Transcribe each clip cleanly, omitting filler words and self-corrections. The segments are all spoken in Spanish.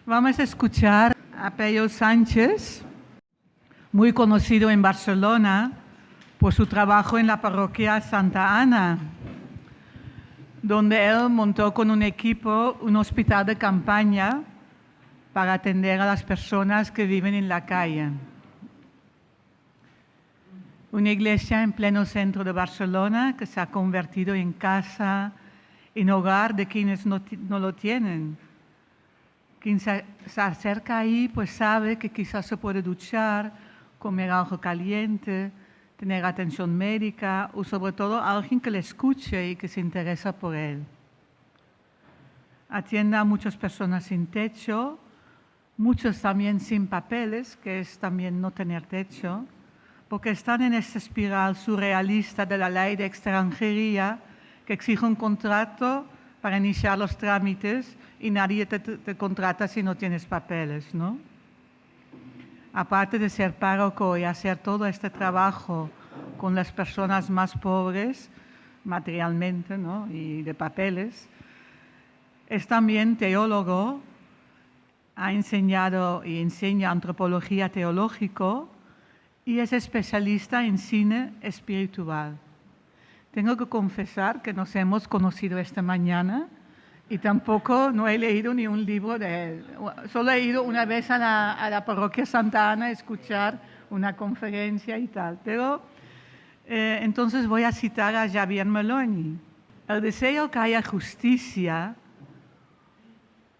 Vamos a escuchar a Pello Sánchez, muy conocido en Barcelona por su trabajo en la parroquia Santa Ana, donde él montó con un equipo un hospital de campaña para atender a las personas que viven en la calle. Una iglesia en pleno centro de Barcelona que se ha convertido en casa, en hogar de quienes no lo tienen. Quien se acerca ahí pues sabe que quizás se puede duchar, comer algo caliente, tener atención médica o sobre todo alguien que le escuche y que se interesa por él. Atiende a muchas personas sin techo, muchos también sin papeles, que es también no tener techo, porque están en esta espiral surrealista de la ley de extranjería que exige un contrato para iniciar los trámites y nadie te contrata si no tienes papeles, ¿no? Aparte de ser párroco y hacer todo este trabajo con las personas más pobres, materialmente, ¿no? Y de papeles, es también teólogo, ha enseñado y enseña antropología teológico y es especialista en cine espiritual. Tengo que confesar que nos hemos conocido esta mañana y tampoco no he leído ni un libro de él. Solo he ido una vez a la parroquia Santa Ana a escuchar una conferencia y tal. Pero entonces voy a citar a Xavier Meloni. El deseo que haya justicia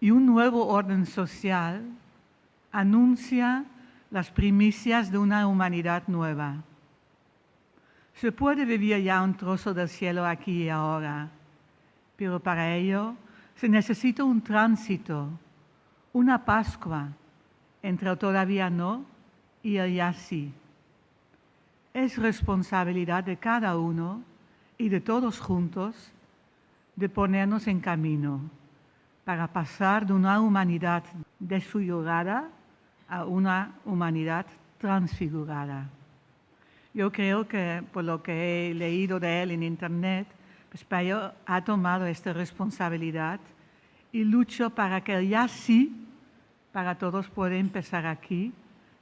y un nuevo orden social anuncia las primicias de una humanidad nueva. Se puede vivir ya un trozo del cielo aquí y ahora, pero para ello se necesita un tránsito, una Pascua entre el todavía no y el ya sí. Es responsabilidad de cada uno y de todos juntos de ponernos en camino para pasar de una humanidad desfigurada a una humanidad transfigurada. Yo creo que, por lo que he leído de él en internet, pues Pello ha tomado esta responsabilidad y lucha para que el ya sí para todos pueda empezar aquí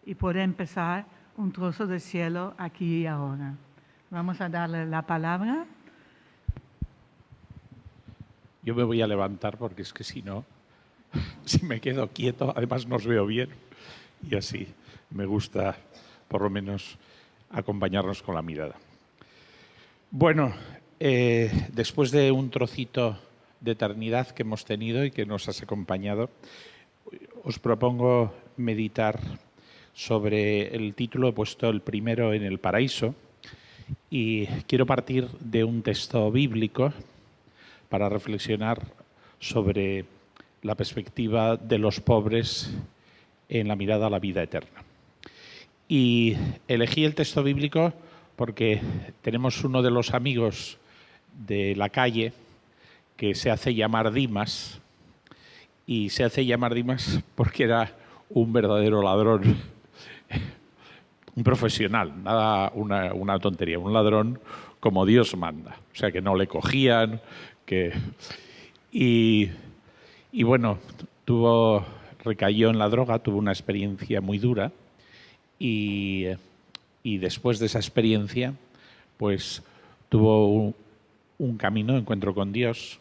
y pueda empezar un trozo de cielo aquí y ahora. Vamos a darle la palabra. Yo me voy a levantar porque es que si no, si me quedo quieto, además no os veo bien y así me gusta por lo menos acompañarnos con la mirada. Bueno, después de un trocito de eternidad que hemos tenido y que nos has acompañado, os propongo meditar sobre el título, he puesto el primero en el paraíso, y quiero partir de un texto bíblico para reflexionar sobre la perspectiva de los pobres en la mirada a la vida eterna. Y elegí el texto bíblico porque tenemos uno de los amigos de la calle que se hace llamar Dimas, y se hace llamar Dimas porque era un verdadero ladrón, un profesional, nada una tontería, un ladrón como Dios manda, o sea que no le cogían, y bueno, recayó en la droga, tuvo una experiencia muy dura. Y después de esa experiencia, pues tuvo un camino de encuentro con Dios,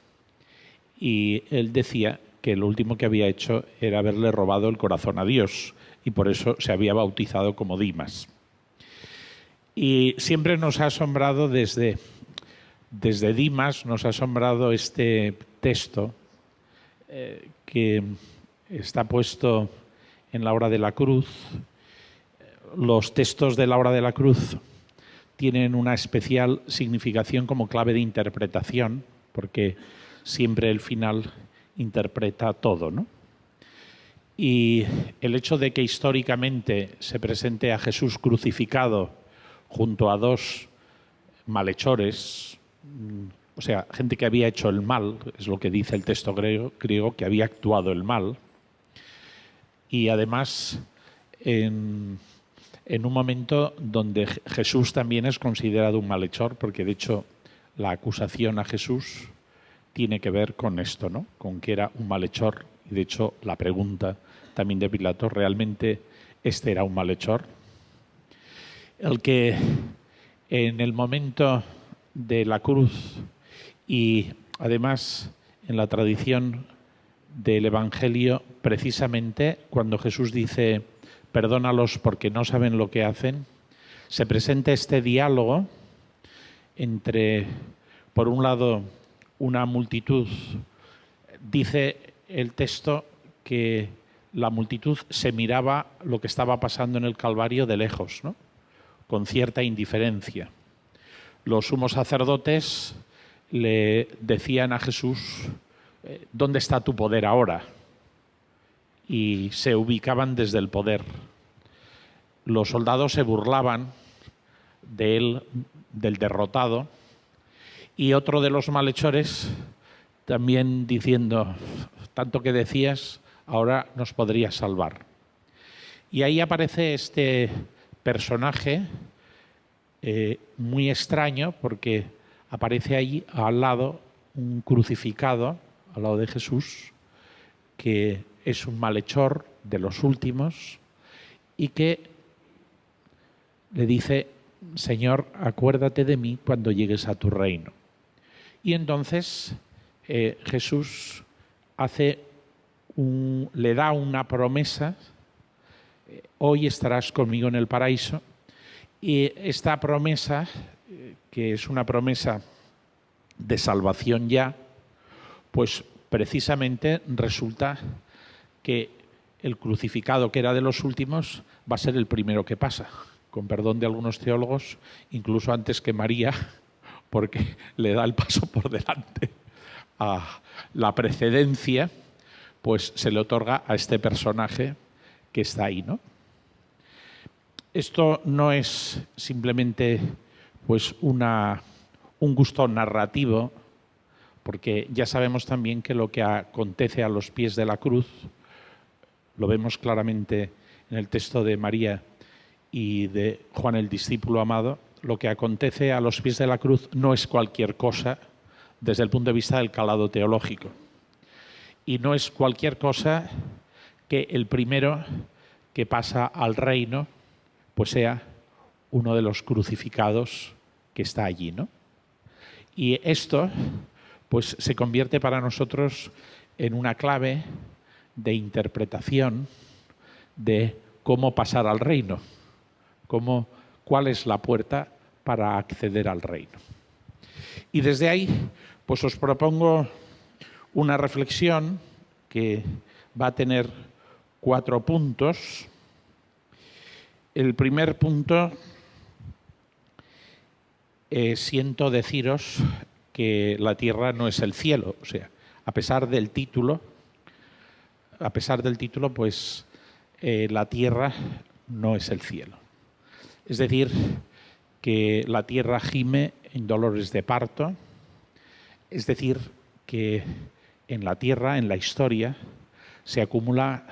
y él decía que lo último que había hecho era haberle robado el corazón a Dios y por eso se había bautizado como Dimas. Y siempre nos ha asombrado desde Dimas, nos ha asombrado este texto que está puesto en la hora de la cruz. Los textos de la hora de la cruz tienen una especial significación como clave de interpretación, porque siempre el final interpreta todo, ¿no? Y el hecho de que históricamente se presente a Jesús crucificado junto a dos malhechores, o sea, gente que había hecho el mal, es lo que dice el texto griego, que había actuado el mal, y además en un momento donde Jesús también es considerado un malhechor, porque de hecho la acusación a Jesús tiene que ver con esto, ¿no? Con que era un malhechor Y de hecho, la pregunta también de Pilato, ¿realmente este era un malhechor? El que en el momento de la cruz y además en la tradición del Evangelio, precisamente cuando Jesús dice perdónalos porque no saben lo que hacen, se presenta este diálogo entre, por un lado, una multitud. Dice el texto que la multitud se miraba lo que estaba pasando en el Calvario de lejos, ¿no? Con cierta indiferencia. Los sumos sacerdotes le decían a Jesús, ¿dónde está tu poder ahora? Y se ubicaban desde el poder. Los soldados se burlaban de él, del derrotado, y otro de los malhechores también diciendo, tanto que decías, ahora nos podrías salvar. Y ahí aparece este personaje muy extraño, porque aparece ahí al lado un crucificado, al lado de Jesús, que es un malhechor de los últimos y que le dice, Señor, acuérdate de mí cuando llegues a tu reino. Y entonces Jesús le da una promesa, hoy estarás conmigo en el paraíso, y esta promesa, que es una promesa de salvación ya, pues precisamente resulta que el crucificado, que era de los últimos, va a ser el primero que pasa, con perdón de algunos teólogos, incluso antes que María, porque le da el paso por delante. A la precedencia, pues se le otorga a este personaje que está ahí, ¿no? Esto no es simplemente pues un gusto narrativo, porque ya sabemos también que lo que acontece a los pies de la cruz, lo vemos claramente en el texto de María y de Juan el discípulo amado, lo que acontece a los pies de la cruz no es cualquier cosa desde el punto de vista del calado teológico. Y no es cualquier cosa que el primero que pasa al reino pues sea uno de los crucificados que está allí, ¿no? Y esto pues se convierte para nosotros en una clave de interpretación de cómo pasar al reino, cuál es la puerta para acceder al reino. Y desde ahí pues os propongo una reflexión que va a tener 4 puntos. El primer punto, siento deciros que la tierra no es el cielo. O sea, a pesar del título, pues la tierra no es el cielo. Es decir, que la tierra gime en dolores de parto. Es decir, que en la tierra, en la historia, se acumula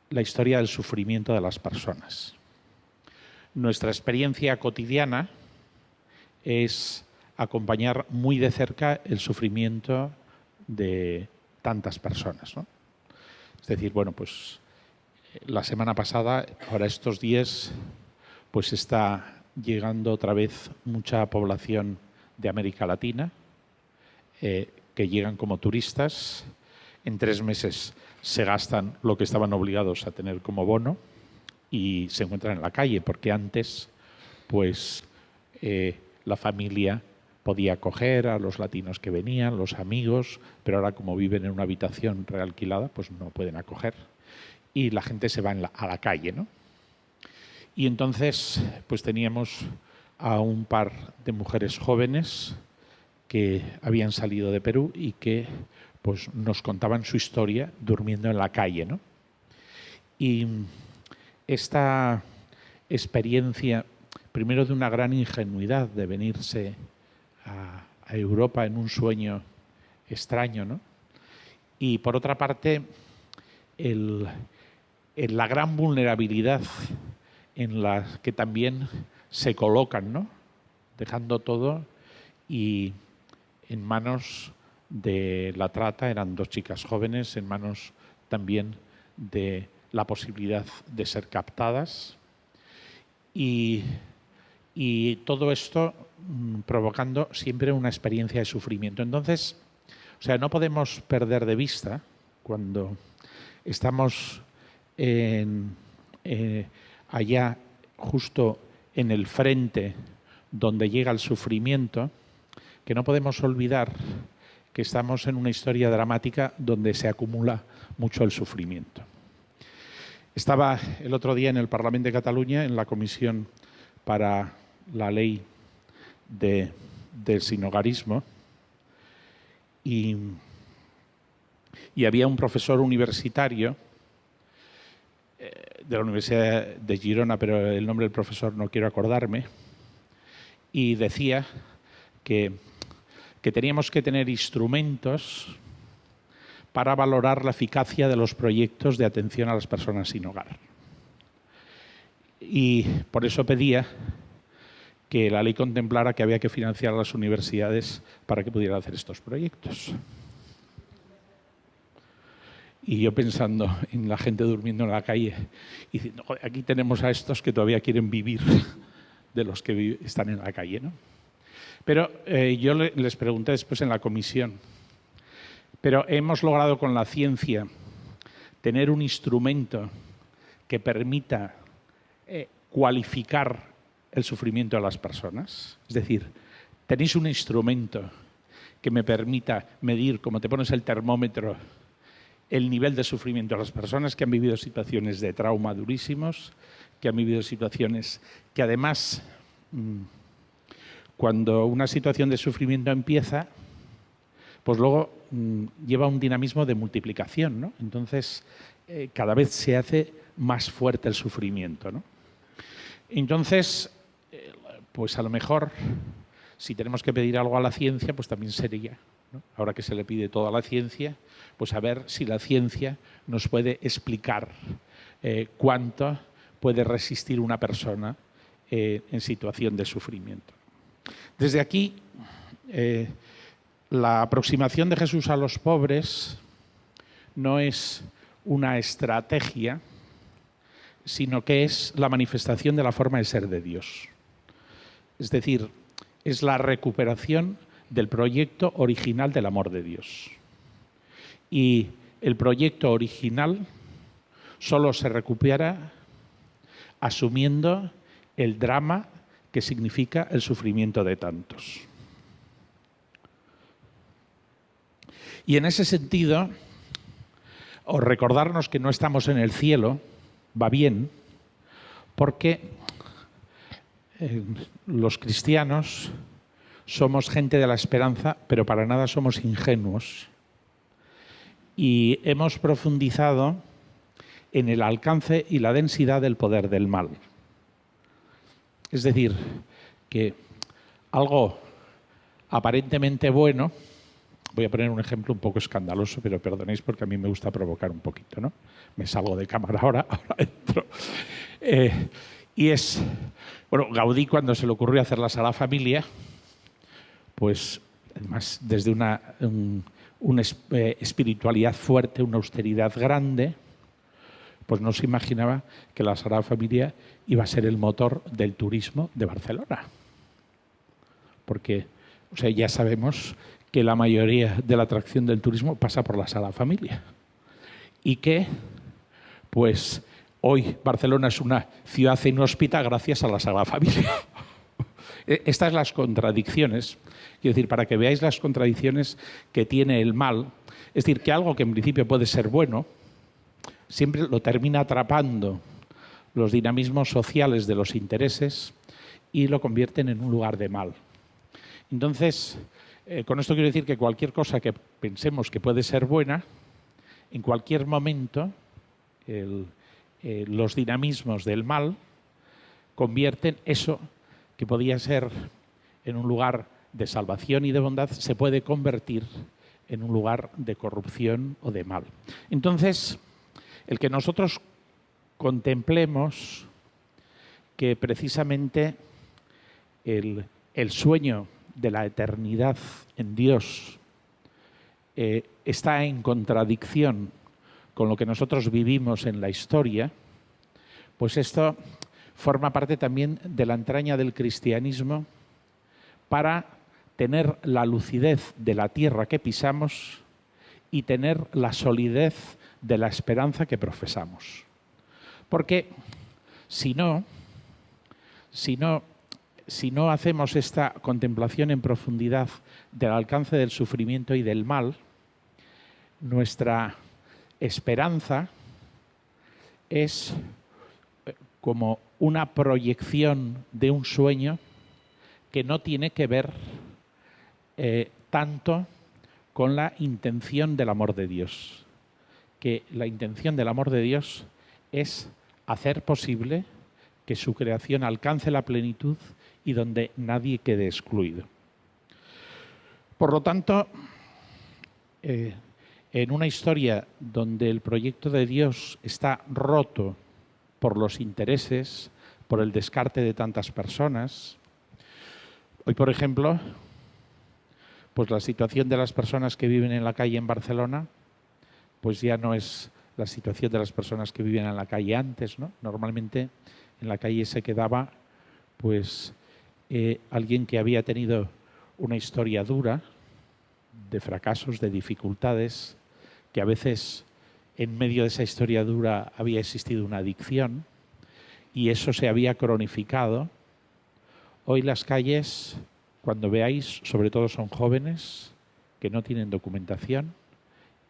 la historia del sufrimiento de las personas. Nuestra experiencia cotidiana es acompañar muy de cerca el sufrimiento de tantas personas, ¿no? Es decir, bueno, pues la semana pasada, ahora estos días, pues está llegando otra vez mucha población de América Latina, que llegan como turistas. En 3 meses se gastan lo que estaban obligados a tener como bono y se encuentran en la calle, porque antes pues la familia podía acoger a los latinos que venían, los amigos, pero ahora como viven en una habitación realquilada, pues no pueden acoger. Y la gente se va a la calle, ¿no? Y entonces pues teníamos a un par de mujeres jóvenes que habían salido de Perú y que pues nos contaban su historia durmiendo en la calle, ¿no? Y esta experiencia, primero de una gran ingenuidad de venirse a Europa en un sueño extraño, ¿no? Y por otra parte, la gran vulnerabilidad en la que también se colocan, ¿no? Dejando todo y en manos de la trata, eran 2 chicas jóvenes, en manos también de la posibilidad de ser captadas y todo esto provocando siempre una experiencia de sufrimiento. Entonces, o sea, no podemos perder de vista cuando estamos allá justo en el frente donde llega el sufrimiento, que no podemos olvidar que estamos en una historia dramática donde se acumula mucho el sufrimiento. Estaba el otro día en el Parlamento de Cataluña, en la Comisión para la Ley del Sinhogarismo, y había un profesor universitario de la Universidad de Girona, pero el nombre del profesor no quiero acordarme, y decía que teníamos que tener instrumentos para valorar la eficacia de los proyectos de atención a las personas sin hogar. Y por eso pedía que la ley contemplara que había que financiar a las universidades para que pudieran hacer estos proyectos. Y yo pensando en la gente durmiendo en la calle y diciendo, aquí tenemos a estos que todavía quieren vivir de los que están en la calle, ¿no? Pero yo les pregunté después en la comisión, pero hemos logrado con la ciencia tener un instrumento que permita cualificar el sufrimiento de las personas. Es decir, tenéis un instrumento que me permita medir, como te pones el termómetro, el nivel de sufrimiento de las personas que han vivido situaciones de trauma durísimos, que han vivido situaciones que además, cuando una situación de sufrimiento empieza, pues luego lleva un dinamismo de multiplicación, ¿no? Entonces, cada vez se hace más fuerte el sufrimiento, ¿no? Entonces, pues a lo mejor, si tenemos que pedir algo a la ciencia, pues también sería, ¿no? Ahora que se le pide todo a la ciencia, pues a ver si la ciencia nos puede explicar cuánto puede resistir una persona en situación de sufrimiento. Desde aquí, la aproximación de Jesús a los pobres no es una estrategia, sino que es la manifestación de la forma de ser de Dios. Es decir, es la recuperación del proyecto original del amor de Dios. Y el proyecto original solo se recupera asumiendo el drama que significa el sufrimiento de tantos. Y en ese sentido, o recordarnos que no estamos en el cielo, va bien, porque los cristianos somos gente de la esperanza, pero para nada somos ingenuos. Y hemos profundizado en el alcance y la densidad del poder del mal. Es decir, que algo aparentemente bueno, voy a poner un ejemplo un poco escandaloso, pero perdonéis porque a mí me gusta provocar un poquito, ¿no? Me salgo de cámara ahora entro. Y es, bueno, Gaudí cuando se le ocurrió hacer la Sagrada Familia, pues además desde una espiritualidad fuerte, una austeridad grande, pues no se imaginaba que la Sagrada Familia iba a ser el motor del turismo de Barcelona. Porque, o sea, ya sabemos que la mayoría de la atracción del turismo pasa por la Sagrada Familia. Y que, pues, hoy Barcelona es una ciudad inhóspita gracias a la Sagrada Familia. Estas las contradicciones, quiero decir, para que veáis las contradicciones que tiene el mal, es decir, que algo que en principio puede ser bueno, siempre lo termina atrapando los dinamismos sociales de los intereses y lo convierten en un lugar de mal. Entonces, con esto quiero decir que cualquier cosa que pensemos que puede ser buena, en cualquier momento los dinamismos del mal convierten eso que podía ser en un lugar de salvación y de bondad, se puede convertir en un lugar de corrupción o de mal. Entonces, el que nosotros contemplemos que precisamente el sueño de la eternidad en Dios está en contradicción con lo que nosotros vivimos en la historia, pues esto forma parte también de la entraña del cristianismo para tener la lucidez de la tierra que pisamos y tener la solidez de la esperanza que profesamos. Porque si no hacemos esta contemplación en profundidad del alcance del sufrimiento y del mal, nuestra esperanza es como una proyección de un sueño que no tiene que ver tanto con la intención del amor de Dios. Que la intención del amor de Dios es hacer posible que su creación alcance la plenitud y donde nadie quede excluido. Por lo tanto, en una historia donde el proyecto de Dios está roto por los intereses, por el descarte de tantas personas, hoy, por ejemplo, pues la situación de las personas que viven en la calle en Barcelona, pues ya no es la situación de las personas que vivían en la calle antes, ¿no? Normalmente en la calle se quedaba pues alguien que había tenido una historia dura de fracasos, de dificultades, que a veces en medio de esa historia dura había existido una adicción y eso se había cronificado. Hoy las calles, cuando veáis, sobre todo son jóvenes que no tienen documentación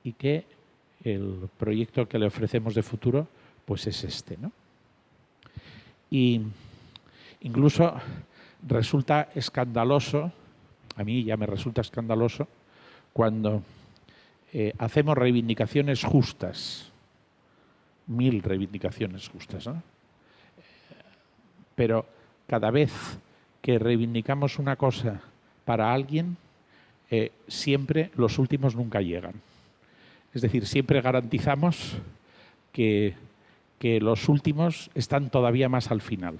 y que el proyecto que le ofrecemos de futuro pues es este, ¿no? Y incluso resulta escandaloso, a mí ya me resulta escandaloso, cuando hacemos reivindicaciones justas, 1000 reivindicaciones justas, ¿no? Pero cada vez que reivindicamos una cosa para alguien, siempre los últimos nunca llegan. Es decir, siempre garantizamos que los últimos están todavía más al final.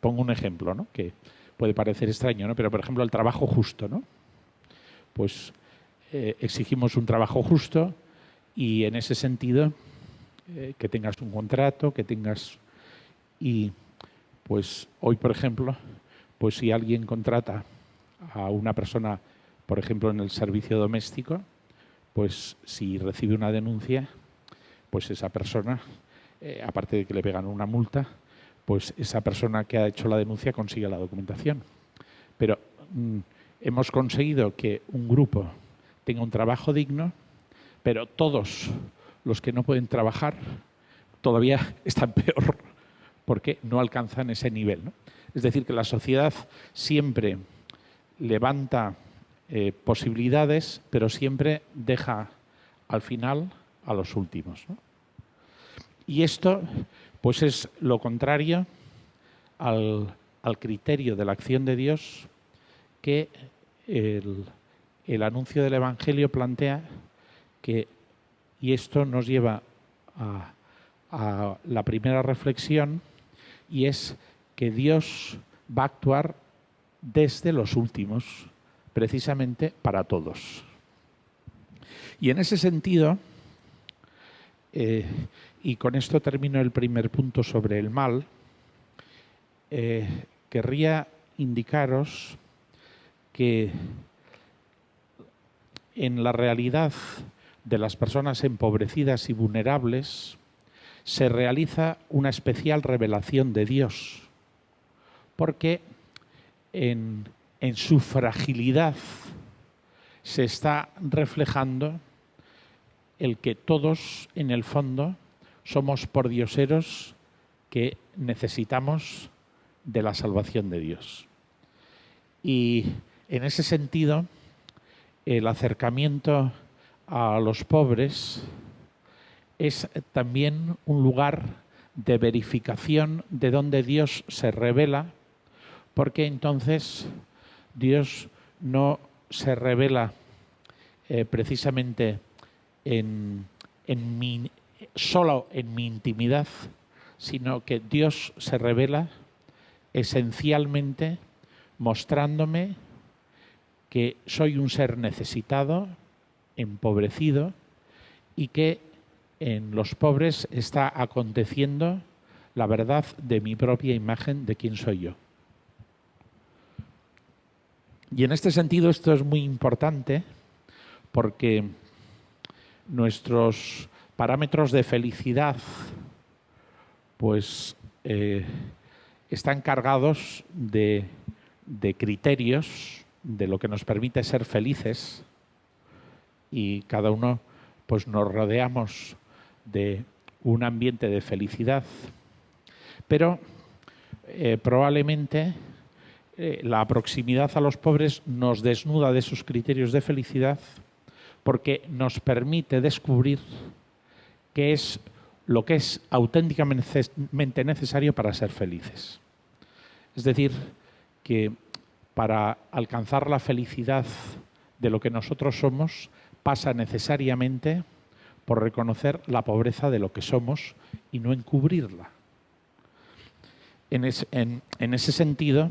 Pongo un ejemplo, ¿no? Que puede parecer extraño, ¿no? Pero, por ejemplo, el trabajo justo, ¿no? Pues exigimos un trabajo justo y en ese sentido que tengas un contrato, que tengas... Y pues hoy, por ejemplo, pues si alguien contrata a una persona, por ejemplo, en el servicio doméstico, pues si recibe una denuncia, pues esa persona, aparte de que le pegan una multa, pues esa persona que ha hecho la denuncia consigue la documentación. Pero hemos conseguido que un grupo tenga un trabajo digno, pero todos los que no pueden trabajar todavía están peor porque no alcanzan ese nivel, ¿no? Es decir, que la sociedad siempre levanta posibilidades, pero siempre deja al final a los últimos, ¿no? Y esto pues es lo contrario al criterio de la acción de Dios que el anuncio del Evangelio plantea que, y esto nos lleva a la primera reflexión, y es que Dios va a actuar desde los últimos, precisamente para todos. Y en ese sentido, y con esto termino el primer punto sobre el mal, querría indicaros que en la realidad de las personas empobrecidas y vulnerables se realiza una especial revelación de Dios, porque en su fragilidad se está reflejando el que todos, en el fondo, somos pordioseros que necesitamos de la salvación de Dios. Y en ese sentido, el acercamiento a los pobres es también un lugar de verificación de donde Dios se revela, porque entonces Dios no se revela precisamente solo en mi intimidad, sino que Dios se revela esencialmente mostrándome que soy un ser necesitado, empobrecido, y que en los pobres está aconteciendo la verdad de mi propia imagen de quién soy yo. Y en este sentido esto es muy importante porque nuestros parámetros de felicidad pues están cargados de criterios de lo que nos permite ser felices, y cada uno pues nos rodeamos de un ambiente de felicidad, pero probablemente la proximidad a los pobres nos desnuda de esos criterios de felicidad porque nos permite descubrir qué es lo que es auténticamente necesario para ser felices. Es decir, que para alcanzar la felicidad de lo que nosotros somos pasa necesariamente por reconocer la pobreza de lo que somos y no encubrirla. En ese sentido,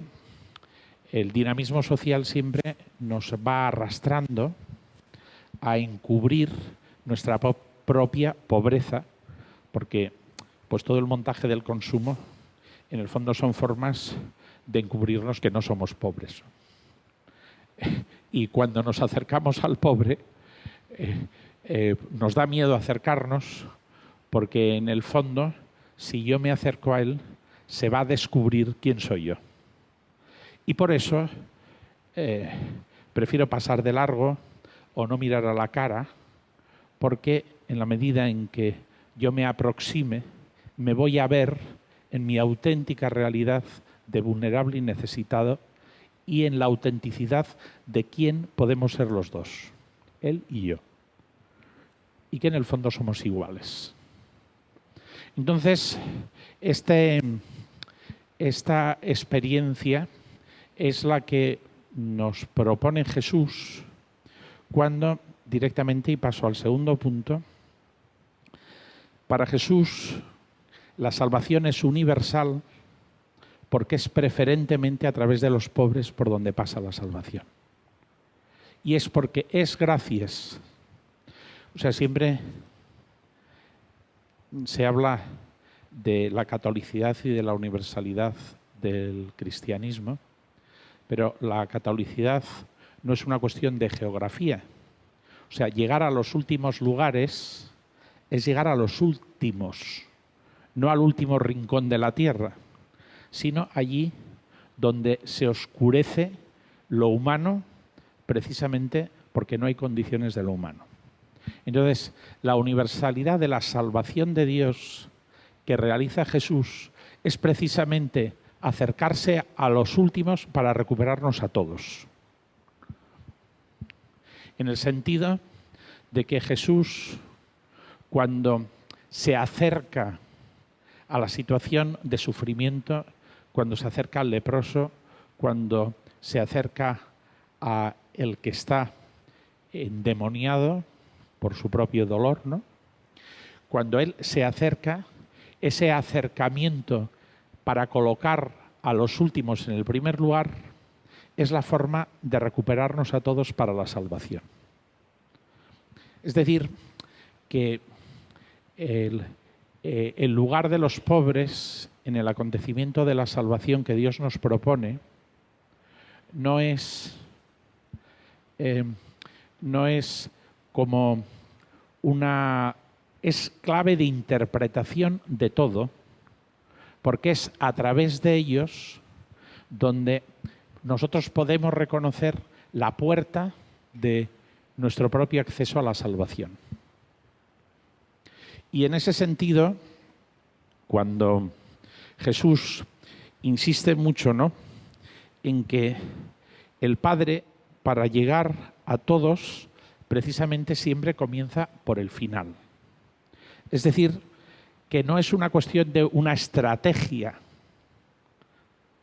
el dinamismo social siempre nos va arrastrando a encubrir nuestra propia pobreza, porque pues todo el montaje del consumo en el fondo son formas de encubrirnos que no somos pobres. Y cuando nos acercamos al pobre, nos da miedo acercarnos, porque en el fondo, si yo me acerco a él, se va a descubrir quién soy yo. Y por eso prefiero pasar de largo o no mirar a la cara, porque en la medida en que yo me aproxime, me voy a ver en mi auténtica realidad de vulnerable y necesitado, y en la autenticidad de quién podemos ser los dos, él y yo, y que en el fondo somos iguales. Entonces, esta experiencia es la que nos propone Jesús cuando directamente, y paso al segundo punto, para Jesús la salvación es universal porque es preferentemente a través de los pobres por donde pasa la salvación. Y es porque es gracias. O sea, siempre se habla de la catolicidad y de la universalidad del cristianismo, pero la catolicidad no es una cuestión de geografía. O sea, llegar a los últimos lugares es llegar a los últimos, no al último rincón de la tierra, sino allí donde se oscurece lo humano precisamente porque no hay condiciones de lo humano. Entonces, la universalidad de la salvación de Dios que realiza Jesús es precisamente acercarse a los últimos para recuperarnos a todos. En el sentido de que Jesús, cuando se acerca a la situación de sufrimiento, cuando se acerca al leproso, cuando se acerca a el que está endemoniado por su propio dolor, ¿no? Cuando Él se acerca, ese acercamiento para colocar a los últimos en el primer lugar es la forma de recuperarnos a todos para la salvación. Es decir, que el lugar de los pobres en el acontecimiento de la salvación que Dios nos propone no es como es clave de interpretación de todo, porque es a través de ellos donde nosotros podemos reconocer la puerta de nuestro propio acceso a la salvación. Y en ese sentido, cuando Jesús insiste mucho, ¿no?, en que el Padre, para llegar a todos, precisamente siempre comienza por el final. Es decir, que no es una cuestión de una estrategia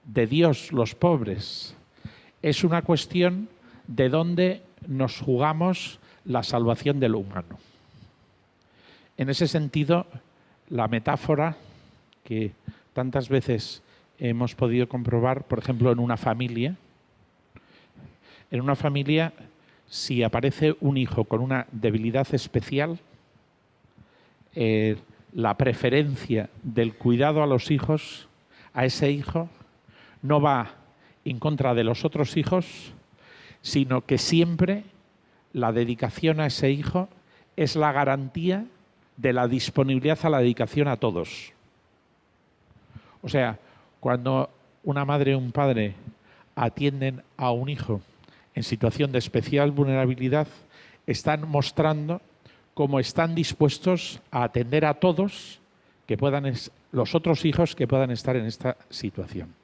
de Dios los pobres, es una cuestión de dónde nos jugamos la salvación de lo humano. En ese sentido, la metáfora que tantas veces hemos podido comprobar, por ejemplo, en una familia, si aparece un hijo con una debilidad especial, la preferencia del cuidado a los hijos, a ese hijo, no va en contra de los otros hijos, sino que siempre la dedicación a ese hijo es la garantía de la disponibilidad a la dedicación a todos. O sea, cuando una madre o un padre atienden a un hijo en situación de especial vulnerabilidad, están mostrando cómo están dispuestos a atender a todos los otros hijos que puedan estar en esta situación.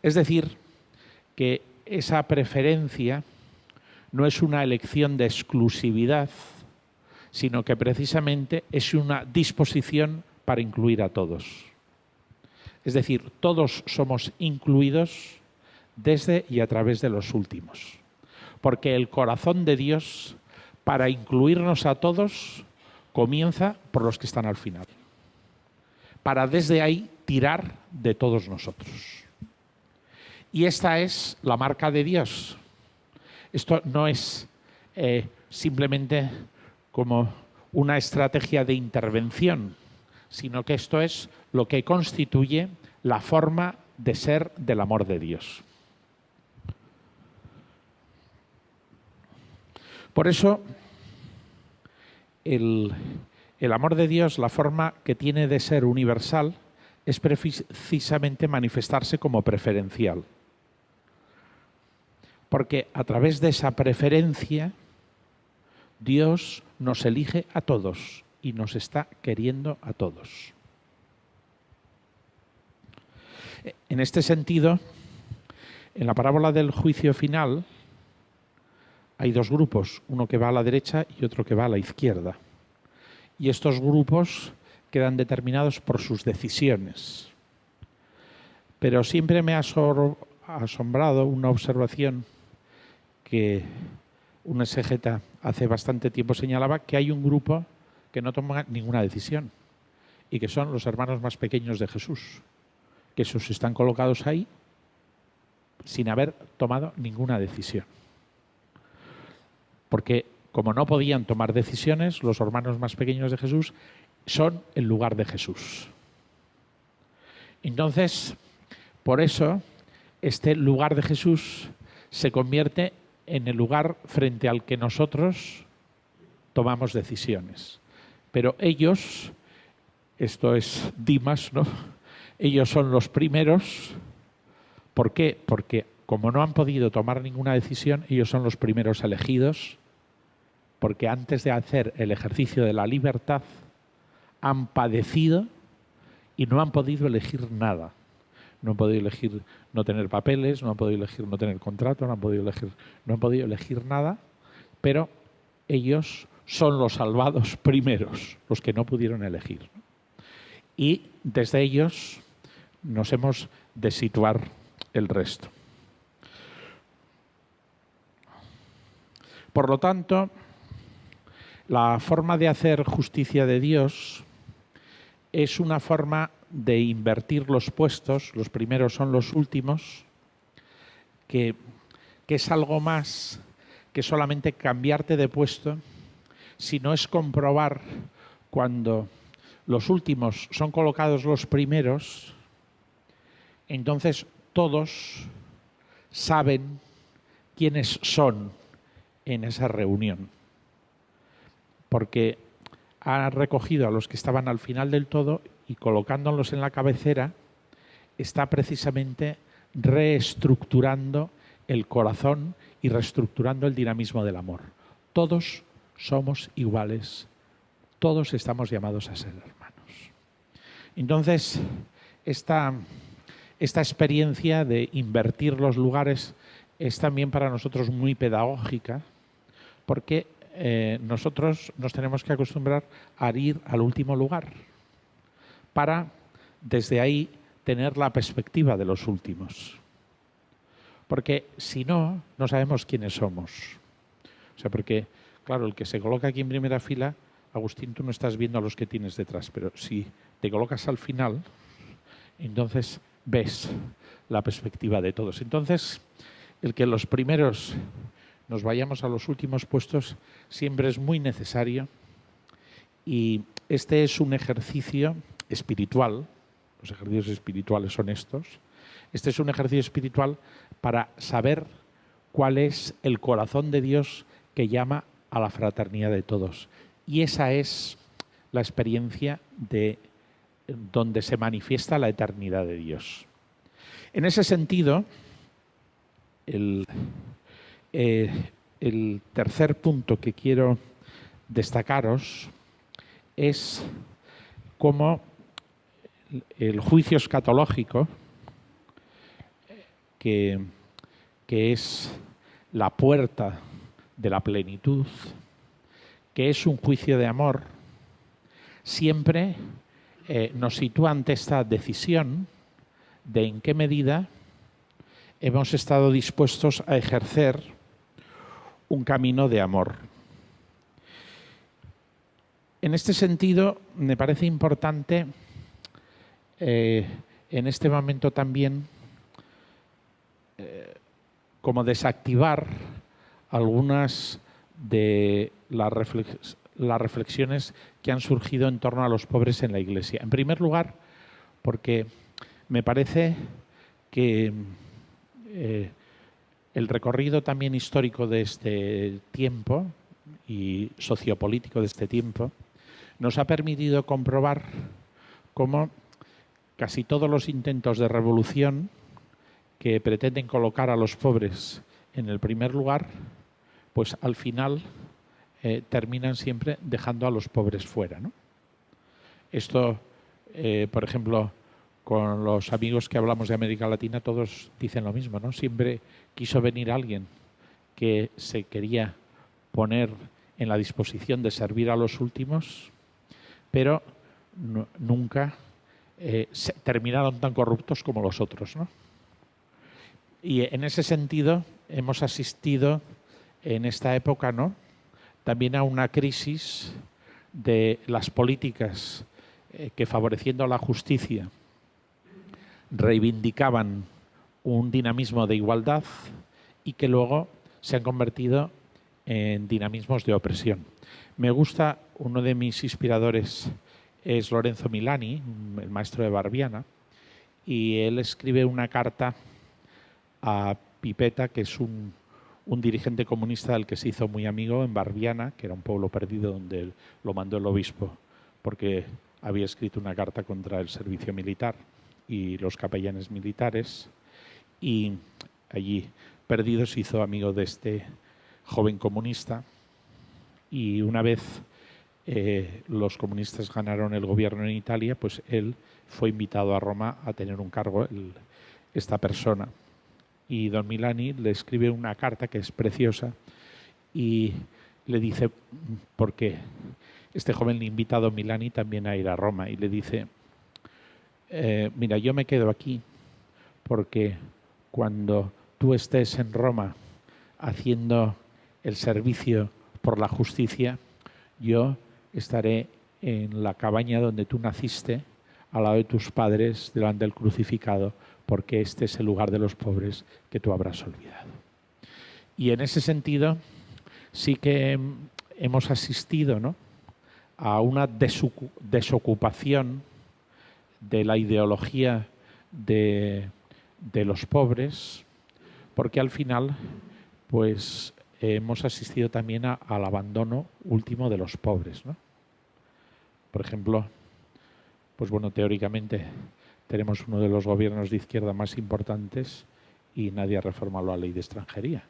Es decir, que esa preferencia no es una elección de exclusividad, sino que precisamente es una disposición para incluir a todos. Es decir, todos somos incluidos desde y a través de los últimos. Porque el corazón de Dios, para incluirnos a todos, comienza por los que están al final. Para desde ahí tirar de todos nosotros. Y esta es la marca de Dios. Esto no es simplemente como una estrategia de intervención, sino que esto es lo que constituye la forma de ser del amor de Dios. Por eso, el amor de Dios, la forma que tiene de ser universal, es precisamente manifestarse como preferencial. Porque a través de esa preferencia, Dios nos elige a todos y nos está queriendo a todos. En este sentido, en la parábola del juicio final, hay dos grupos, uno que va a la derecha y otro que va a la izquierda. Y estos grupos quedan determinados por sus decisiones. Pero siempre me ha asombrado una observación que un exégeta hace bastante tiempo señalaba, que hay un grupo que no toma ninguna decisión y que son los hermanos más pequeños de Jesús, que esos están colocados ahí sin haber tomado ninguna decisión. Porque como no podían tomar decisiones, los hermanos más pequeños de Jesús son el lugar de Jesús. Entonces, por eso, este lugar de Jesús se convierte en el lugar frente al que nosotros tomamos decisiones. Pero ellos, esto es Dimas, ¿no? Ellos son los primeros. ¿Por qué? Porque como no han podido tomar ninguna decisión, ellos son los primeros elegidos, porque antes de hacer el ejercicio de la libertad han padecido y no han podido elegir nada. No han podido elegir no tener papeles, no han podido elegir no tener contrato, no han podido elegir nada, pero ellos son los salvados primeros, los que no pudieron elegir. Y desde ellos nos hemos de situar el resto. Por lo tanto, la forma de hacer justicia de Dios es una forma de invertir los puestos, los primeros son los últimos, que es algo más que solamente cambiarte de puesto, sino es comprobar cuando los últimos son colocados los primeros, entonces todos saben quiénes son en esa reunión. Porque ha recogido a los que estaban al final del todo y colocándolos en la cabecera, está precisamente reestructurando el corazón y reestructurando el dinamismo del amor. Todos somos iguales, todos estamos llamados a ser hermanos. Entonces, esta experiencia de invertir los lugares es también para nosotros muy pedagógica, porque nosotros nos tenemos que acostumbrar a ir al último lugar para, desde ahí, tener la perspectiva de los últimos. Porque si no, no sabemos quiénes somos. O sea, porque, claro, el que se coloca aquí en primera fila, Agustín, tú no estás viendo a los que tienes detrás, pero si te colocas al final, entonces ves la perspectiva de todos. Entonces, el que los primeros nos vayamos a los últimos puestos siempre es muy necesario y este es un ejercicio espiritual, los ejercicios espirituales son estos, este es un ejercicio espiritual para saber cuál es el corazón de Dios que llama a la fraternidad de todos. Y esa es la experiencia de donde se manifiesta la eternidad de Dios. En ese sentido, el tercer punto que quiero destacaros es cómo el juicio escatológico, que es la puerta de la plenitud, que es un juicio de amor, siempre nos sitúa ante esta decisión de en qué medida hemos estado dispuestos a ejercer un camino de amor. En este sentido, me parece importante en este momento también como desactivar algunas de las reflexiones que han surgido en torno a los pobres en la Iglesia. En primer lugar, porque me parece que el recorrido también histórico de este tiempo y sociopolítico de este tiempo nos ha permitido comprobar cómo casi todos los intentos de revolución que pretenden colocar a los pobres en el primer lugar, pues al final terminan siempre dejando a los pobres fuera, ¿no? Esto, por ejemplo, con los amigos que hablamos de América Latina, todos dicen lo mismo, ¿no? Siempre quiso venir alguien que se quería poner en la disposición de servir a los últimos, pero nunca terminaron tan corruptos como los otros, ¿no? Y en ese sentido hemos asistido en esta época, ¿no?, también a una crisis de las políticas que, favoreciendo la justicia, reivindicaban un dinamismo de igualdad y que luego se han convertido en dinamismos de opresión. Me gusta, uno de mis inspiradores es Lorenzo Milani, el maestro de Barbiana, y él escribe una carta a Pipeta, que es un dirigente comunista del que se hizo muy amigo en Barbiana, que era un pueblo perdido donde lo mandó el obispo porque había escrito una carta contra el servicio militar y los capellanes militares, y allí perdido se hizo amigo de este joven comunista, y una vez los comunistas ganaron el gobierno en Italia, pues él fue invitado a Roma a tener un cargo, esta persona. Y don Milani le escribe una carta que es preciosa y le dice, porque este joven le invita a don Milani también a ir a Roma, y le dice, mira, yo me quedo aquí porque cuando tú estés en Roma haciendo el servicio por la justicia, yo estaré en la cabaña donde tú naciste, al lado de tus padres, delante del crucificado, porque este es el lugar de los pobres que tú habrás olvidado. Y en ese sentido sí que hemos asistido, ¿no?, a una desocupación de la ideología de los pobres, porque al final pues hemos asistido también al abandono último de los pobres, ¿no? Por ejemplo, pues bueno, teóricamente tenemos uno de los gobiernos de izquierda más importantes y nadie ha reformado la ley de extranjería,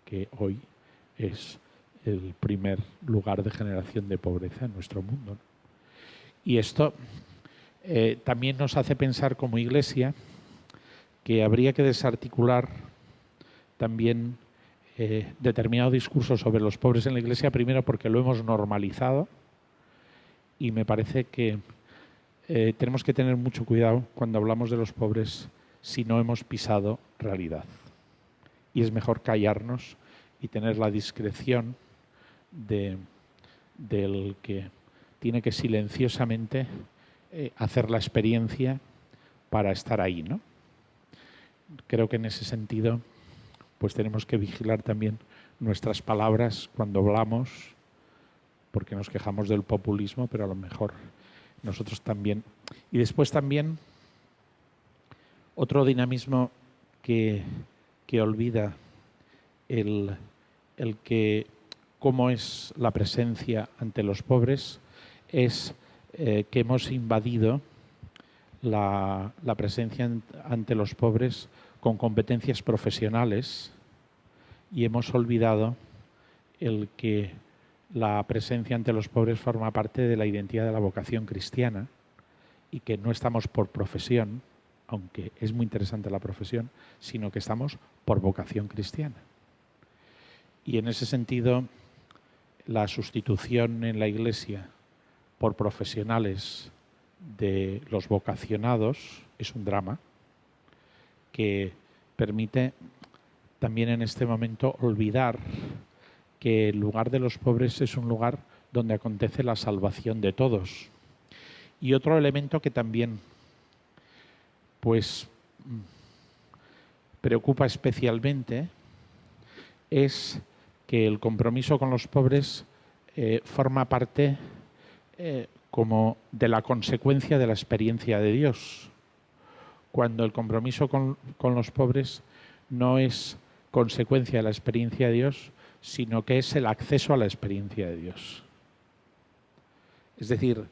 que hoy es el primer lugar de generación de pobreza en nuestro mundo, ¿no? Y esto también nos hace pensar como Iglesia que habría que desarticular también determinado discurso sobre los pobres en la Iglesia, primero porque lo hemos normalizado, y me parece que tenemos que tener mucho cuidado cuando hablamos de los pobres si no hemos pisado realidad. Y es mejor callarnos y tener la discreción del que tiene que silenciosamente hacer la experiencia para estar ahí, ¿no? Creo que en ese sentido pues tenemos que vigilar también nuestras palabras cuando hablamos, porque nos quejamos del populismo, pero a lo mejor nosotros también. Y después también otro dinamismo que olvida el que cómo es la presencia ante los pobres es que hemos invadido la presencia ante los pobres con competencias profesionales y hemos olvidado el que la presencia ante los pobres forma parte de la identidad de la vocación cristiana y que no estamos por profesión, aunque es muy interesante la profesión, sino que estamos por vocación cristiana. Y en ese sentido, la sustitución en la Iglesia por profesionales de los vocacionados es un drama que permite también en este momento olvidar que el lugar de los pobres es un lugar donde acontece la salvación de todos. Y otro elemento que también pues preocupa especialmente es que el compromiso con los pobres forma parte como de la consecuencia de la experiencia de Dios, cuando el compromiso con los pobres no es consecuencia de la experiencia de Dios, sino que es el acceso a la experiencia de Dios. Es decir,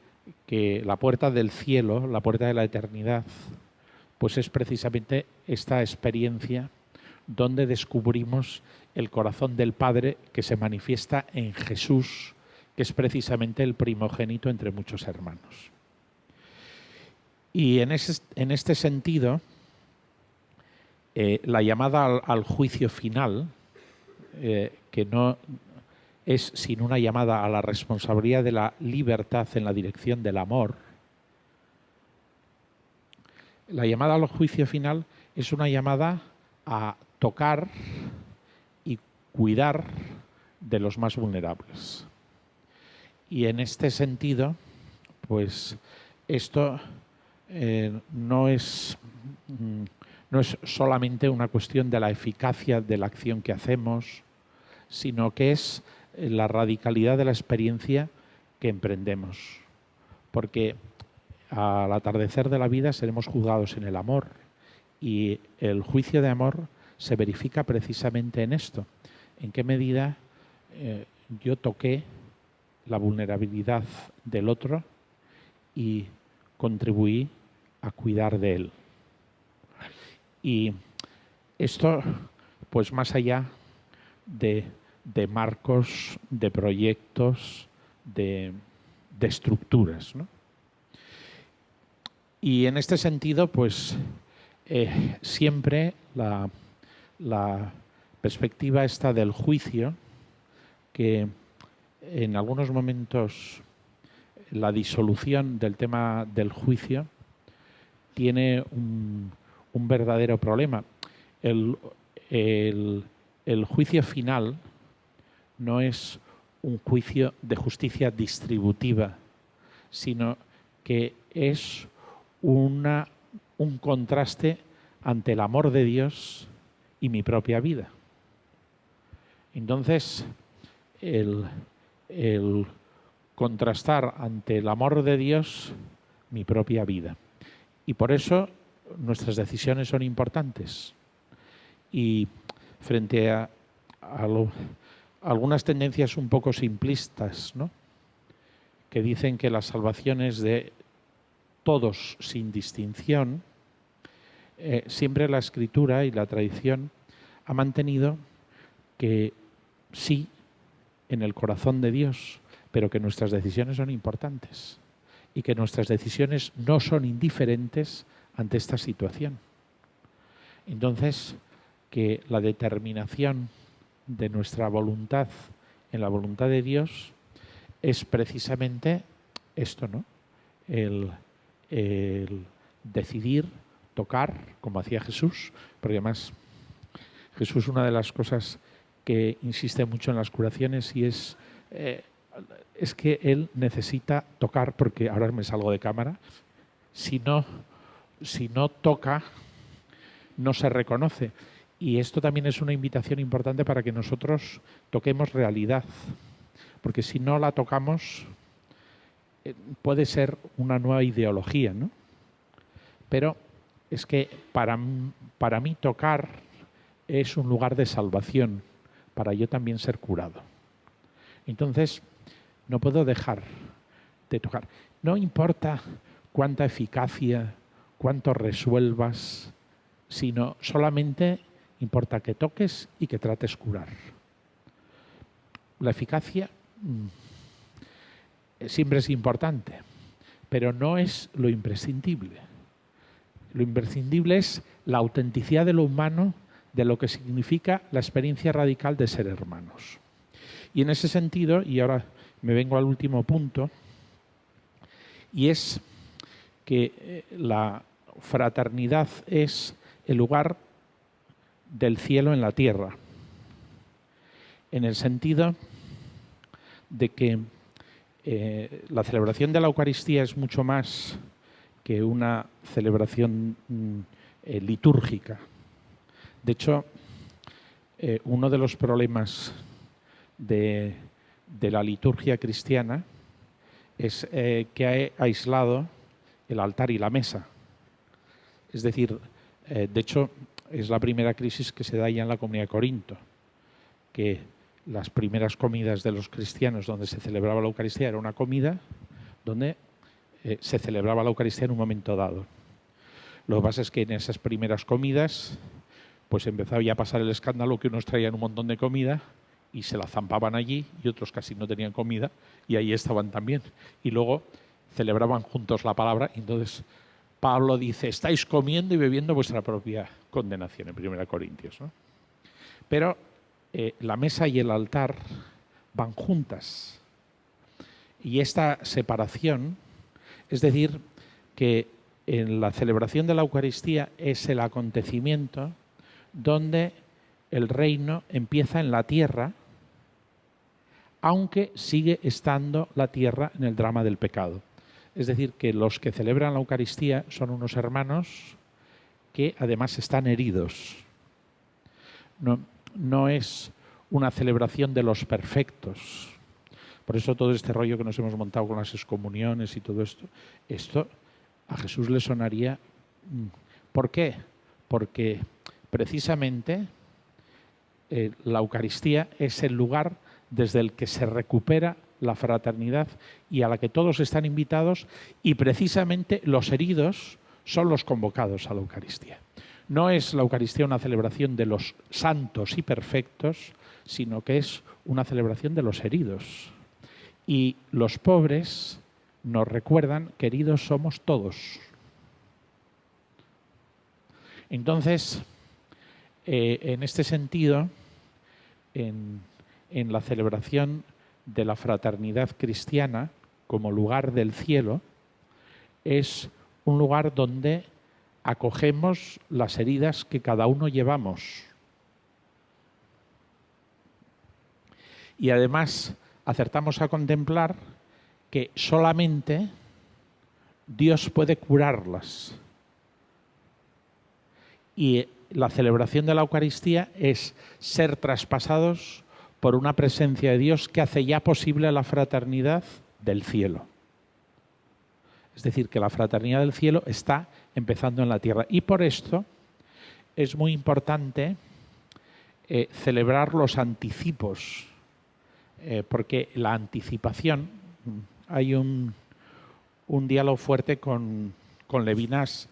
que la puerta del cielo, la puerta de la eternidad, pues es precisamente esta experiencia donde descubrimos el corazón del Padre que se manifiesta en Jesús, que es precisamente el primogénito entre muchos hermanos. Y en este sentido, la llamada al juicio final, que no es sino una llamada a la responsabilidad de la libertad en la dirección del amor, la llamada al juicio final es una llamada a tocar y cuidar de los más vulnerables. Y en este sentido, pues esto no es solamente una cuestión de la eficacia de la acción que hacemos, sino que es la radicalidad de la experiencia que emprendemos. Porque al atardecer de la vida seremos juzgados en el amor y el juicio de amor se verifica precisamente en esto. ¿En qué medida yo toqué la vulnerabilidad del otro y contribuí a cuidar de él? Y esto, pues más allá de marcos, de proyectos, de estructuras, ¿no? Y en este sentido, pues siempre la perspectiva esta del juicio, que en algunos momentos la disolución del tema del juicio tiene un verdadero problema. El juicio final no es un juicio de justicia distributiva, sino que es un contraste ante el amor de Dios y mi propia vida. Entonces, el contrastar ante el amor de Dios mi propia vida. Y por eso nuestras decisiones son importantes. Y frente a algunas tendencias un poco simplistas, ¿no?, que dicen que la salvación es de todos sin distinción, siempre la Escritura y la tradición ha mantenido que sí, en el corazón de Dios, pero que nuestras decisiones son importantes y que nuestras decisiones no son indiferentes ante esta situación. Entonces, que la determinación de nuestra voluntad en la voluntad de Dios es precisamente esto, ¿no? El decidir tocar, como hacía Jesús, porque además Jesús, una de las cosas que insiste mucho en las curaciones y es que él necesita tocar, porque ahora me salgo de cámara, si no toca, no se reconoce. Y esto también es una invitación importante para que nosotros toquemos realidad, porque si no la tocamos puede ser una nueva ideología, ¿no? Pero es que para mí tocar es un lugar de salvación, para yo también ser curado. Entonces, no puedo dejar de tocar. No importa cuánta eficacia, cuánto resuelvas, sino solamente importa que toques y que trates curar. La eficacia siempre es importante, pero no es lo imprescindible. Lo imprescindible es la autenticidad de lo humano, de lo que significa la experiencia radical de ser hermanos. Y en ese sentido, y ahora me vengo al último punto, y es que la fraternidad es el lugar del cielo en la tierra, en el sentido de que la celebración de la Eucaristía es mucho más que una celebración litúrgica. De hecho, uno de los problemas de la liturgia cristiana es que ha aislado el altar y la mesa. Es decir, de hecho, es la primera crisis que se da ya en la Comunidad de Corinto, que las primeras comidas de los cristianos donde se celebraba la Eucaristía era una comida donde se celebraba la Eucaristía en un momento dado. Lo que pasa es que en esas primeras comidas pues empezaba ya a pasar el escándalo que unos traían un montón de comida y se la zampaban allí y otros casi no tenían comida y ahí estaban también. Y luego celebraban juntos la palabra y entonces Pablo dice, estáis comiendo y bebiendo vuestra propia condenación en 1 Corintios, ¿no? Pero la mesa y el altar van juntas. Y esta separación, es decir, que en la celebración de la Eucaristía es el acontecimiento donde el reino empieza en la tierra, aunque sigue estando la tierra en el drama del pecado. Es decir, que los que celebran la Eucaristía son unos hermanos que además están heridos. No es una celebración de los perfectos. Por eso todo este rollo que nos hemos montado con las excomuniones y todo esto a Jesús le sonaría. ¿Por qué? Porque precisamente la Eucaristía es el lugar desde el que se recupera la fraternidad y a la que todos están invitados, y precisamente los heridos son los convocados a la Eucaristía. No es la Eucaristía una celebración de los santos y perfectos, sino que es una celebración de los heridos. Y los pobres nos recuerdan que heridos somos todos. Entonces, en este sentido, en la celebración de la fraternidad cristiana como lugar del cielo, es un lugar donde acogemos las heridas que cada uno llevamos. Y además acertamos a contemplar que solamente Dios puede curarlas. Y la celebración de la Eucaristía es ser traspasados por una presencia de Dios que hace ya posible la fraternidad del cielo. Es decir, que la fraternidad del cielo está empezando en la tierra. Y por esto es muy importante celebrar los anticipos, porque la anticipación, hay un diálogo fuerte con Levinas,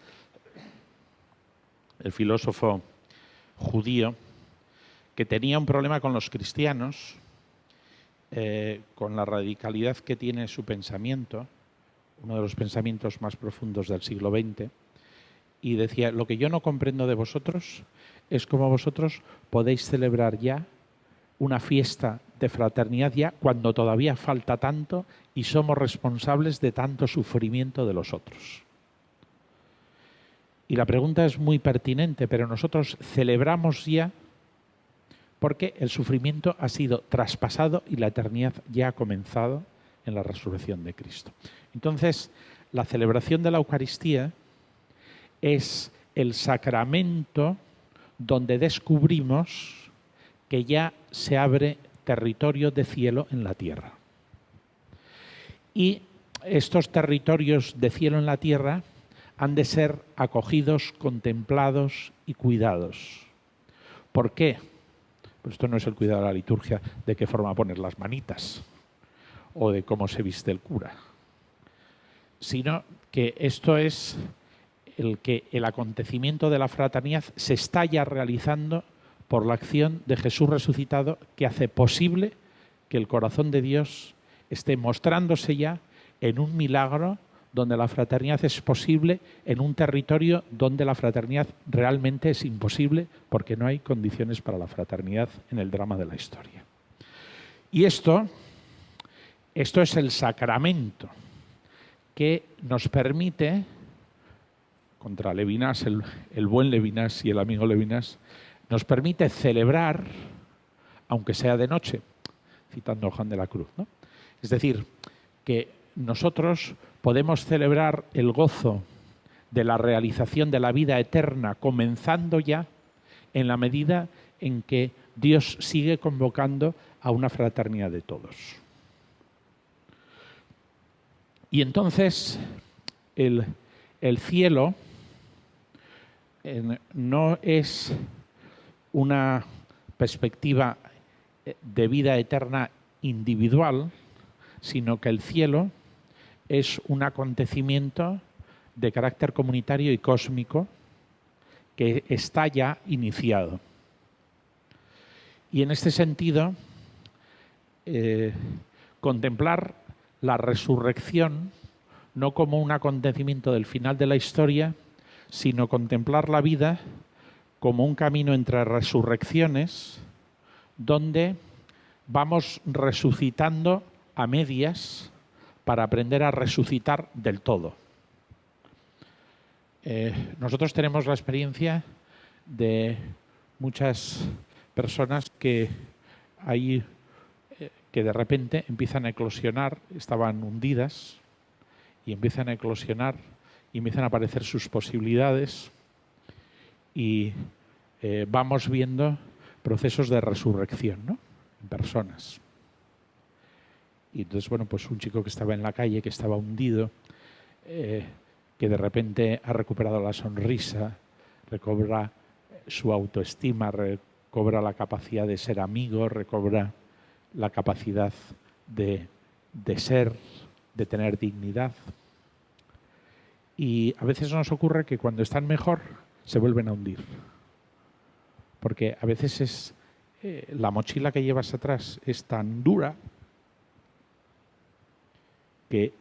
el filósofo judío, que tenía un problema con los cristianos, con la radicalidad que tiene su pensamiento, uno de los pensamientos más profundos del siglo XX, y decía, lo que yo no comprendo de vosotros es cómo vosotros podéis celebrar ya una fiesta de fraternidad ya cuando todavía falta tanto y somos responsables de tanto sufrimiento de los otros. Y la pregunta es muy pertinente, pero nosotros celebramos ya porque el sufrimiento ha sido traspasado y la eternidad ya ha comenzado en la resurrección de Cristo. Entonces, la celebración de la Eucaristía es el sacramento donde descubrimos que ya se abre territorio de cielo en la tierra. y estos territorios de cielo en la tierra han de ser acogidos, contemplados y cuidados. ¿Por qué? Pues esto no es el cuidado de la liturgia, de qué forma poner las manitas o de cómo se viste el cura, sino que esto es que el acontecimiento de la fraternidad se está ya realizando por la acción de Jesús resucitado, que hace posible que el corazón de Dios esté mostrándose ya en un milagro donde la fraternidad es posible, en un territorio donde la fraternidad realmente es imposible porque no hay condiciones para la fraternidad en el drama de la historia. Y esto es el sacramento que nos permite, contra Levinas, el buen Levinas y el amigo Levinas, nos permite celebrar, aunque sea de noche, citando a Juan de la Cruz, ¿no? Es decir, que nosotros podemos celebrar el gozo de la realización de la vida eterna, comenzando ya en la medida en que Dios sigue convocando a una fraternidad de todos. Y entonces el cielo no es una perspectiva de vida eterna individual, sino que el cielo es un acontecimiento de carácter comunitario y cósmico que está ya iniciado. Y en este sentido, contemplar la resurrección no como un acontecimiento del final de la historia, sino contemplar la vida como un camino entre resurrecciones donde vamos resucitando a medias para aprender a resucitar del todo. Nosotros tenemos la experiencia de muchas personas que hay que de repente empiezan a eclosionar, estaban hundidas y empiezan a eclosionar y empiezan a aparecer sus posibilidades y vamos viendo procesos de resurrección, ¿no?, en personas. Y entonces, bueno, pues un chico que estaba en la calle, que estaba hundido, que de repente ha recuperado la sonrisa, recobra su autoestima, recobra la capacidad de ser amigo, recobra la capacidad de ser, de tener dignidad. Y a veces nos ocurre que cuando están mejor se vuelven a hundir. Porque a veces es la mochila que llevas atrás es tan dura que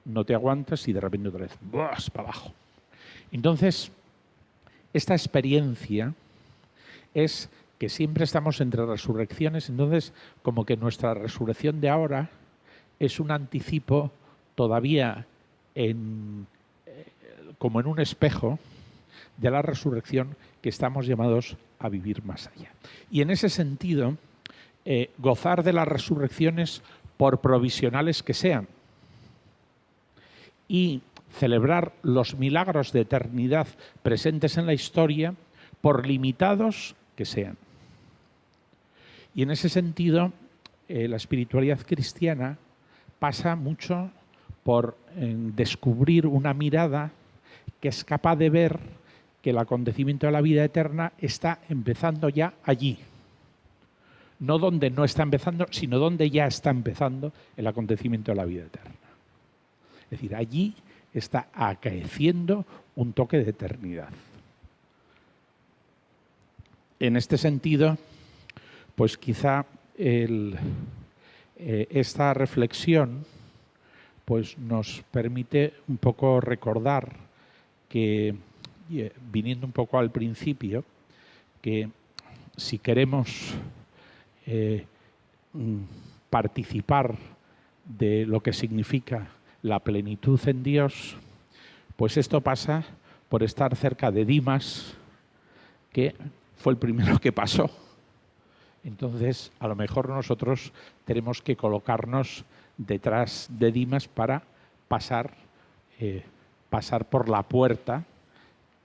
no te aguantas y de repente otra vez ¡buas!, para abajo. Entonces, esta experiencia es que siempre estamos entre resurrecciones, entonces como que nuestra resurrección de ahora es un anticipo todavía como en un espejo de la resurrección que estamos llamados a vivir más allá. Y en ese sentido, gozar de las resurrecciones por provisionales que sean y celebrar los milagros de eternidad presentes en la historia por limitados que sean. Y en ese sentido, la espiritualidad cristiana pasa mucho por descubrir una mirada que es capaz de ver que el acontecimiento de la vida eterna está empezando ya allí. No donde no está empezando, sino donde ya está empezando el acontecimiento de la vida eterna. Es decir, allí está acaeciendo un toque de eternidad. En este sentido, pues quizá esta reflexión pues nos permite un poco recordar que, viniendo un poco al principio, que si queremos participar de lo que significa la plenitud en Dios, pues esto pasa por estar cerca de Dimas, que fue el primero que pasó. Entonces, a lo mejor nosotros tenemos que colocarnos detrás de Dimas para pasar por la puerta,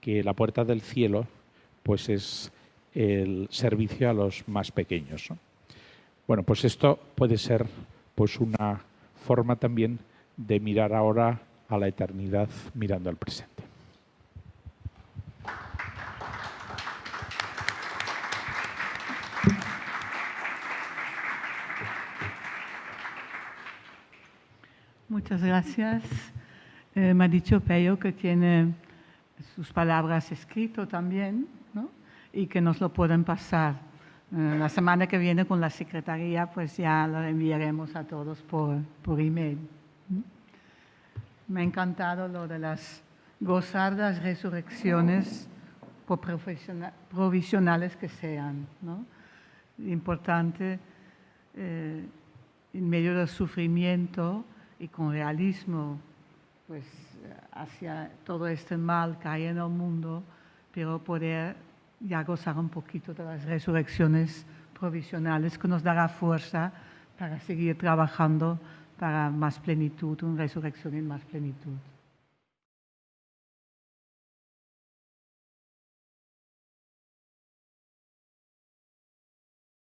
que la puerta del cielo pues es el servicio a los más pequeños, ¿no? Bueno, pues esto puede ser pues una forma también de mirar ahora a la eternidad mirando al presente. Muchas gracias. Me ha dicho Peyo que tiene sus palabras escrito también, ¿no? Y que nos lo pueden pasar. La semana que viene con la secretaría pues ya lo enviaremos a todos por email. Me ha encantado lo de gozar de las resurrecciones por provisionales que sean, ¿no? Importante en medio del sufrimiento y con realismo, pues hacia todo este mal que hay en el mundo, pero poder ya gozar un poquito de las resurrecciones provisionales que nos dará fuerza para seguir trabajando para más plenitud, una resurrección en más plenitud.